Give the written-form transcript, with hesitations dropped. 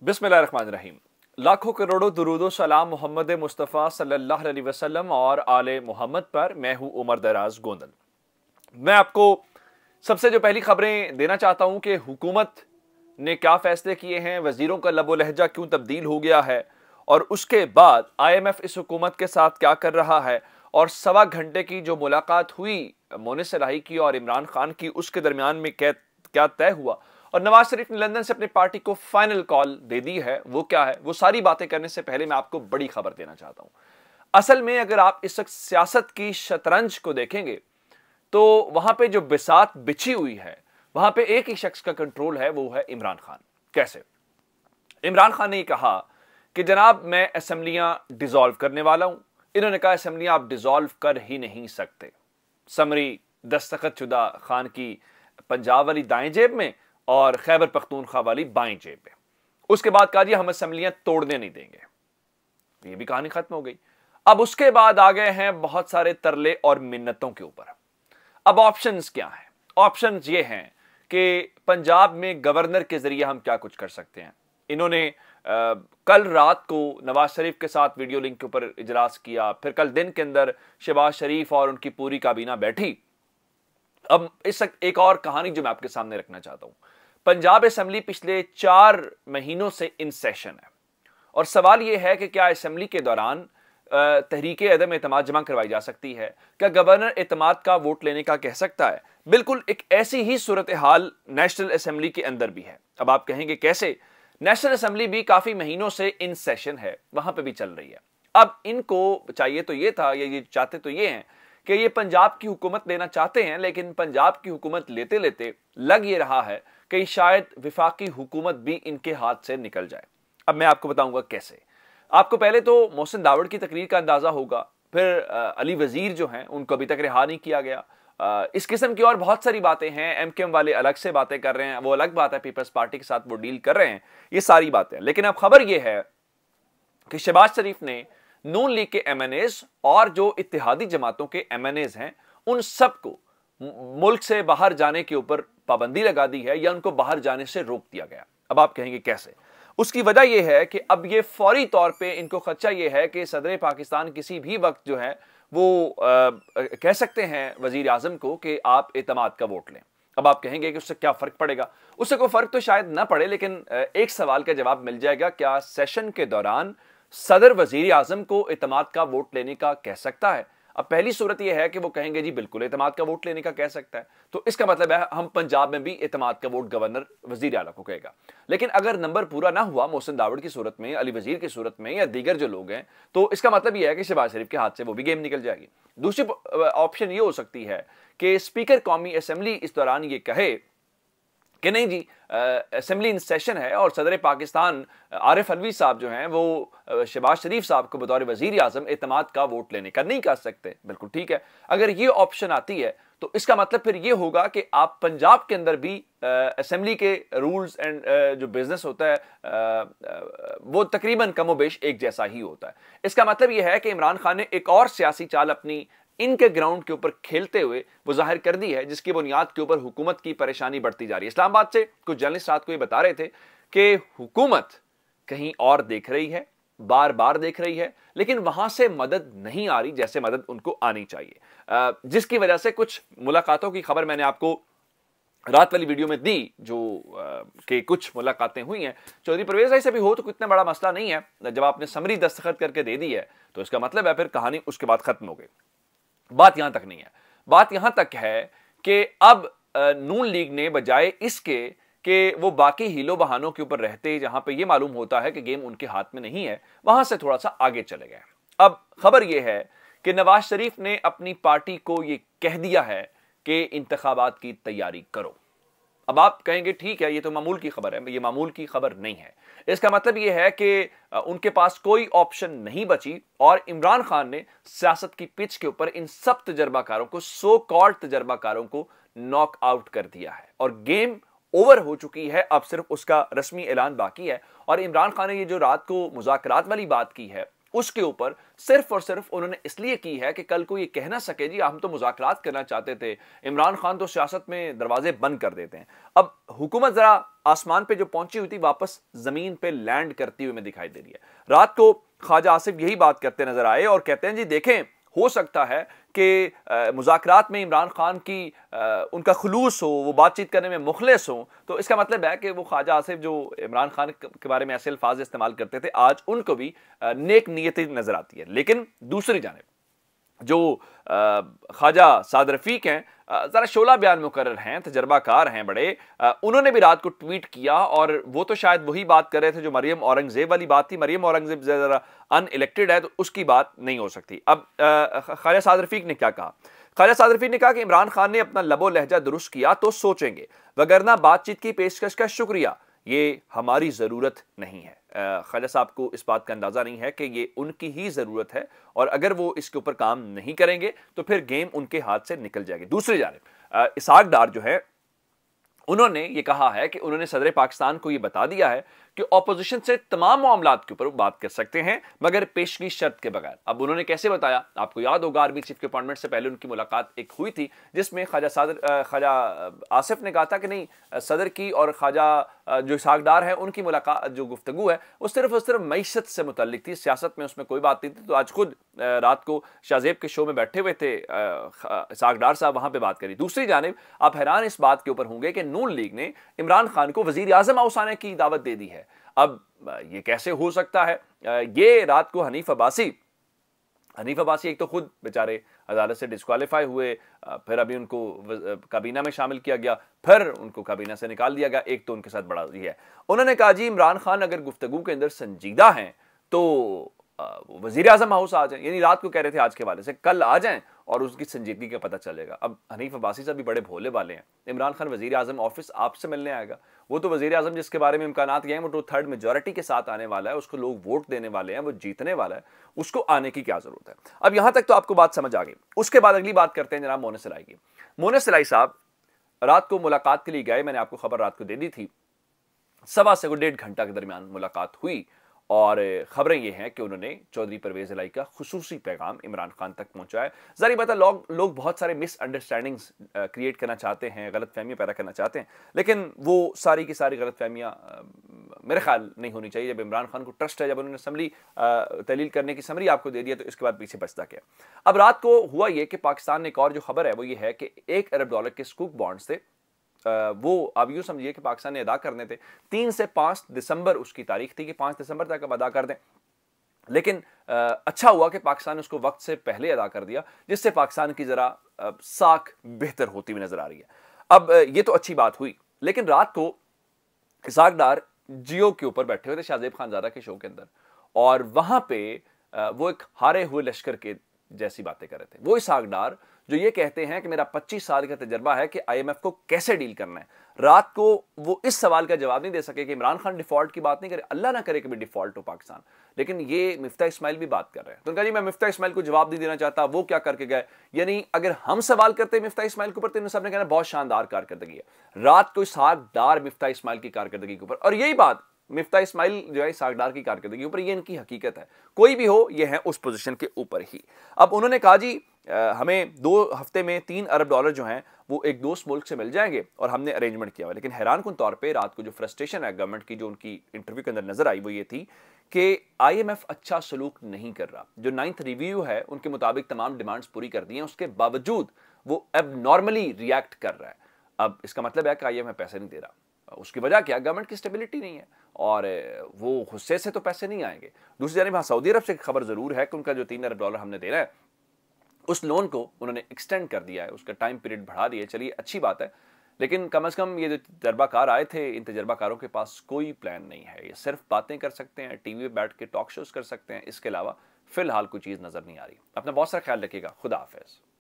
बिस्मिल्लाहिर्रहमानिर्रहीम। लाखों करोड़ों दुरूदो सलाम मोहम्मद मुस्तफ़ा सल्लल्लाहु अलैहि वसल्लम और आले मोहम्मद पर। मैं हूं उमर दराज गोंदल। मैं आपको सबसे जो पहली खबरें देना चाहता हूं कि हुकूमत ने क्या फैसले किए हैं, वजीरों का लबो लहजा क्यों तब्दील हो गया है और उसके बाद IMF इस हुकूमत के साथ क्या कर रहा है, और 1.25 घंटे की जो मुलाकात हुई मोनिस इलाही की और इमरान खान की, उसके दरमियान में क्या तय हुआ, और नवाज शरीफ ने लंदन से अपनी पार्टी को फाइनल कॉल दे दी है, वो क्या है। वो सारी बातें करने से पहले मैं आपको बड़ी खबर देना चाहता हूं। असल में अगर आप इस वक्त सियासत की शतरंज को देखेंगे तो वहां पे जो बिसात बिछी हुई है, वहां पे एक ही शख्स का कंट्रोल है, वो है इमरान खान। कैसे? इमरान खान ने कहा कि जनाब मैं असेंबलियां डिसॉल्व करने वाला हूं। इन्होंने कहा असेंबलियां आप डिसॉल्व कर ही नहीं सकते। समरी दस्तखत शुदा खान की पंजाब वाली दाएं जेब में और खैबर पख्तूनख्वा वाली बाएं जेब में। उसके बाद कहा जी हम असेंबलियां तोड़ने नहीं देंगे। ये भी कहानी खत्म हो गई। अब उसके बाद आ गए हैं बहुत सारे तरले और मिन्नतों के ऊपर। अब ऑप्शंस क्या हैं? ऑप्शंस ये हैं कि पंजाब में गवर्नर के जरिए हम क्या कुछ कर सकते हैं। इन्होंने कल रात को नवाज शरीफ के साथ वीडियो लिंक के ऊपर इजलास किया, फिर कल दिन के अंदर शहबाज शरीफ और उनकी पूरी काबीना बैठी। अब इस एक और कहानी जो मैं आपके सामने रखना चाहता हूं। पंजाब असेंबली पिछले 4 महीनों से इन सेशन है और सवाल यह है कि क्या असेंबली के दौरान तहरीके अदम एतमाद जमा करवाई जा सकती है? क्या गवर्नर एतमाद का वोट लेने का कह सकता है? बिल्कुल एक ऐसी ही सूरत हाल नेशनल असेंबली के अंदर भी है। अब आप कहेंगे कैसे? नेशनल असेंबली भी काफी महीनों से इन सेशन है, वहां पे भी चल रही है। अब इनको चाहिए तो ये था, ये चाहते तो ये हैं कि ये पंजाब की हुकूमत लेना चाहते हैं, लेकिन पंजाब की हुकूमत लेते लेते लग ये रहा है कि शायद विफाकी हुकूमत भी इनके हाथ से निकल जाए। अब मैं आपको बताऊंगा कैसे। आपको पहले तो मोहसिन दावड़ की तकरीर का अंदाजा होगा, फिर अली वजीर जो हैं उनको अभी तक रिहा नहीं किया गया। इस किस्म की और बहुत सारी बातें हैं। MKM वाले अलग से बातें कर रहे हैं, वो अलग बात है, पीपल्स पार्टी के साथ वो डील कर रहे हैं, ये सारी बातें। लेकिन अब खबर यह है कि शहबाज शरीफ ने नून लीग के MNAs और जो इत्तेहादी जमातों के MNAs हैं उन सबको मुल्क से बाहर जाने के ऊपर पाबंदी लगा दी है या उनको बाहर जाने से रोक दिया गया। अब आप कहेंगे कैसे? उसकी वजह यह है कि अब ये फौरी तौर पे इनको खदशा यह है कि सदर पाकिस्तान किसी भी वक्त जो है वो कह सकते हैं वजीर आजम को कि आप एतमाद का वोट लें। अब आप कहेंगे कि उससे क्या फर्क पड़ेगा? उससे कोई फर्क तो शायद ना पड़े, लेकिन एक सवाल का जवाब मिल जाएगा। क्या सेशन के दौरान सदर वजीर आजम को एतमाद का वोट लेने का कह सकता है? अब पहली सूरत यह है कि वो कहेंगे जी बिल्कुल एतमाद का वोट लेने का कह सकता है, तो इसका मतलब है हम पंजाब में भी एतमाद का वोट गवर्नर वजीर आला को कहेगा। लेकिन अगर नंबर पूरा ना हुआ मोहसिन दावड़ की सूरत में, अली वजीर की सूरत में या दीगर जो लोग हैं, तो इसका मतलब यह है कि शहबाज शरीफ के हाथ से वो भी गेम निकल जाएगी। दूसरी ऑप्शन ये हो सकती है कि स्पीकर कौमी असेंबली इस दौरान ये कहे कि नहीं जी असेंबली इन सेशन है और सदर पाकिस्तान आरिफ अलवी साहब जो हैं वो शहबाज शरीफ साहब को बतौर वजीर आजम एतमाद का वोट लेने का नहीं कह सकते। बिल्कुल ठीक है। अगर ये ऑप्शन आती है तो इसका मतलब फिर ये होगा कि आप पंजाब के अंदर भी असेंबली के रूल्स एंड जो बिजनेस होता है वो तकरीबन कमोबेश एक जैसा ही होता है। इसका मतलब यह है कि इमरान खान ने एक और सियासी चाल अपनी इनके ग्राउंड के ऊपर खेलते हुए वो जाहिर कर दी है, जिसकी बुनियाद के ऊपर हुकूमत की परेशानी बढ़ती जा रही है। इस्लामाबाद से कुछ जर्नलिस्ट रात को ये बता रहे थे कि हुकूमत कहीं और देख रही है, बार बार देख रही है, लेकिन वहां से मदद नहीं आ रही जैसे मदद उनको आनी चाहिए, जिसकी वजह से कुछ मुलाकातों की खबर मैंने आपको रात वाली वीडियो में दी जो कि कुछ मुलाकातें हुई हैं। चौधरी परवेज भाई से भी हो तो इतना बड़ा मसला नहीं है। जब आपने समरी दस्तखत करके दे दी है तो इसका मतलब है फिर कहानी उसके बाद खत्म हो गई। बात यहां तक नहीं है। बात यहां तक है कि अब नून लीग ने बजाय इसके कि वो बाकी हीलो बहानों के ऊपर रहते, जहां पे ये मालूम होता है कि गेम उनके हाथ में नहीं है, वहां से थोड़ा सा आगे चले गए। अब खबर यह है कि नवाज शरीफ ने अपनी पार्टी को यह कह दिया है कि इंतखाबात की तैयारी करो। अब आप कहेंगे ठीक है, ये तो मामूल की खबर है। ये मामूल की खबर नहीं है। इसका मतलब यह है कि उनके पास कोई ऑप्शन नहीं बची और इमरान खान ने सियासत की पिच के ऊपर इन सब तजर्बाकारों को, सो कॉल्ड तजर्बाकारों को नॉक आउट कर दिया है और गेम ओवर हो चुकी है। अब सिर्फ उसका रस्मी ऐलान बाकी है। और इमरान खान ने ये जो रात को मुज़ाकरात वाली बात की है उसके ऊपर सिर्फ और सिर्फ उन्होंने इसलिए की है कि कल को ये कह ना सके जी हम तो मुज़ाकरात करना चाहते थे, इमरान खान तो सियासत में दरवाजे बंद कर देते हैं। अब हुकूमत जरा आसमान पे जो पहुंची हुई थी वापस जमीन पे लैंड करती हुई में दिखाई दे रही है। रात को ख्वाजा आसिफ यही बात करते नजर आए और कहते हैं जी देखें, हो सकता है कि मुज़ाकरात में इमरान खान की उनका खुलूस हो, वो बातचीत करने में मुखलिस हो, तो इसका मतलब है कि वो ख्वाजा आसिफ जो इमरान खान के बारे में ऐसे अल्फाज इस्तेमाल करते थे, आज उनको भी नेक नीयती नजर आती है। लेकिन दूसरी जानिब जो ख्वाजा साद रफीक हैं, ज़रा शोला बयान मुकर्रर हैं, तजर्बाकार हैं बड़े, उन्होंने भी रात को ट्वीट किया और वो तो शायद वही बात कर रहे थे जो मरियम औरंगजेब वाली बात थी। मरियम औरंगजेब ज़रा अनइलेक्टेड है तो उसकी बात नहीं हो सकती। अब ख्वाजा साद रफीक ने क्या कहा? ख्वाजा साद रफीक ने कहा कि इमरान खान ने अपना लबो लहजा दुरुस्त किया तो सोचेंगे, वगरना बातचीत की पेशकश का शुक्रिया, ये हमारी ज़रूरत नहीं है। ख्वाजा साहब को इस बात का अंदाज़ा नहीं है कि ये उनकी ही ज़रूरत है और अगर वो इसके ऊपर काम नहीं करेंगे तो फिर गेम उनके हाथ से निकल जाएगी। दूसरी जानिब इसहाक डार जो है, उन्होंने ये कहा है कि उन्होंने सदर पाकिस्तान को ये बता दिया है कि ऑपोजिशन से तमाम मामलात के ऊपर बात कर सकते हैं मगर पेशगी शर्त के बगैर। अब उन्होंने कैसे बताया? आपको याद होगा आर्मी चीफ के अपॉइंटमेंट से पहले उनकी मुलाकात एक हुई थी जिसमें ख्वाजा आसिफ ने कहा था कि नहीं, सदर की और ख्वाजा जो इसहाक डार है उनकी मुलाकात जो गुफ्तगू है वो सिर्फ और सिर्फ मईशत से मुतल्लिक थी, सियासत में उसमें कोई बात नहीं थी। तो आज खुद रात को शाहजेब के शो में बैठे हुए थे इसहाक डार साहब, वहां पर बात करी। दूसरी जानिब आप हैरान इस बात के ऊपर होंगे कि नून लीग ने इमरान खान को वजीर आजम हाउस आने की दावत दे दी है। अब ये कैसे हो सकता है? ये रात को हनीफ अब्बासी एक तो खुद बेचारे अदालत से डिस्क्वालीफाई हुए, फिर अभी उनको काबीना में शामिल किया गया, फिर उनको काबीना से निकाल दिया गया। एक तो उनके साथ बड़ा ये है, उन्होंने कहा जी इमरान खान अगर गुफ्तगू के अंदर संजीदा हैं तो वजीर आजम हाउस आ जाए, यानी रात को कह रहे थे आज के वाले से कल आ जाएं और उसकी संजीदगी का पता चलेगा। अब हनीफ अब्बासी साहब भी बड़े भोले वाले हैं, इमरान खान वजीर आजम ऑफिस आपसे मिलने आएगा, वो तो वजीर आजम जिसके बारे में इम्कानात हैं वो तो थर्ड मेजोरिटी के साथ आने वाला है, उसको लोग वोट देने वाले हैं, वो जीतने वाला है, उसको आने की क्या जरूरत है? अब यहां तक तो आपको बात समझ आ गई। उसके बाद अगली बात करते हैं जनाब मोने सिलाई की। मोने सिलाई साहब रात को मुलाकात के लिए गए, मैंने आपको खबर रात को दे दी थी, 1.25 घंटा के दरमियान मुलाकात हुई और खबरें ये हैं कि उन्होंने चौधरी परवेज इलाही का खुसूसी पैगाम इमरान खान तक पहुंचाया। ज़ाहिर बात है लोग बहुत सारे मिसअंडरस्टैंडिंग्स क्रिएट करना चाहते हैं, गलतफहमियां पैदा करना चाहते हैं, लेकिन वो सारी की सारी गलतफहमियां मेरे ख्याल नहीं होनी चाहिए। जब इमरान खान को ट्रस्ट है, जब उन्होंने असम्बली तहलील करने की समरी आपको दे दिया तो इसके बाद पीछे बचता क्या? अब रात को हुआ ये कि पाकिस्तान ने एक और जो खबर है वो ये है कि $1 अरब के स्कूक बॉन्ड्स थे, वो आप यूँ समझिए कि पाकिस्तान ने अदा करने थे। 3 से 5 दिसंबर उसकी तारीख थी कि 5 दिसंबर तक अब अदा कर दें, लेकिन अच्छा हुआ कि पाकिस्तान ने उसको वक्त से पहले अदा कर दिया, जिससे पाकिस्तान की ज़रा साख बेहतर होती हुई नजर आ रही है। अब ये तो अच्छी बात हुई, लेकिन रात को इसहाक डार जियो के ऊपर बैठे हुए थे शाहजेब खानजादा के शो के अंदर, और वहां पे वो एक हारे हुए लश्कर के जैसी बातें कर रहे थे। वो इसहाक डार जो ये कहते हैं कि मेरा 25 साल का तजर्बा है कि IMF को कैसे डील करना है, रात को वो इस सवाल का जवाब नहीं दे सके कि इमरान खान डिफॉल्ट की बात नहीं करे, अल्लाह ना करे कि भी डिफॉल्ट हो पाकिस्तान, लेकिन ये मिफ्ता इस्माइल भी बात कर रहे हैं। तो उनका जी मैं मिफ्ता इस्माइल को जवाब नहीं देना चाहता, वो क्या करके गए, यानी अगर हम सवाल करते हैं मिफ्ता इस्माइल के ऊपर तो सबने कहना बहुत शानदार कारकर्दगी है। रात को इसहाक डार मिफ्ता इस्माइल की कारकर्दगी के ऊपर, और यही बात मिफ्ता इस्माइल जो है इसहाक डार की कारकर्दगी के ऊपर, ये इनकी हकीकत है, कोई भी हो ये है उस पोजीशन के ऊपर ही। अब उन्होंने कहा जी हमें 2 हफ्ते में $3 अरब जो हैं वो एक दोस्त मुल्क से मिल जाएंगे और हमने अरेंजमेंट किया हुआ। लेकिन हैरान कुन तौर पे रात को जो फ्रस्ट्रेशन है गवर्नमेंट की, जो उनकी इंटरव्यू के अंदर नजर आई, वो ये थी कि IMF अच्छा सलूक नहीं कर रहा। जो 9th रिव्यू है उनके मुताबिक तमाम डिमांड्स पूरी कर दी हैं, उसके बावजूद वो अब नॉर्मली रिएक्ट कर रहा है। अब इसका मतलब है कि IMF पैसे नहीं दे रहा। उसकी वजह क्या? गवर्नमेंट की स्टेबिलिटी नहीं है और वो गुस्से से तो पैसे नहीं आएंगे। दूसरी जानिब हाँ, सऊदी अरब से खबर जरूर है कि उनका जो $3 अरब हमने देना है उस लोन को उन्होंने एक्सटेंड कर दिया है, उसका टाइम पीरियड बढ़ा दिया है। चलिए अच्छी बात है, लेकिन कम से कम ये जो तजर्बाकार आए थे, इन तजर्बाकारों के पास कोई प्लान नहीं है। ये सिर्फ बातें कर सकते हैं, टीवी पे बैठ के टॉक शोज कर सकते हैं, इसके अलावा फिलहाल कोई चीज़ नजर नहीं आ रही। अपना बहुत सारा ख्याल रखिएगा। खुदा हाफिज।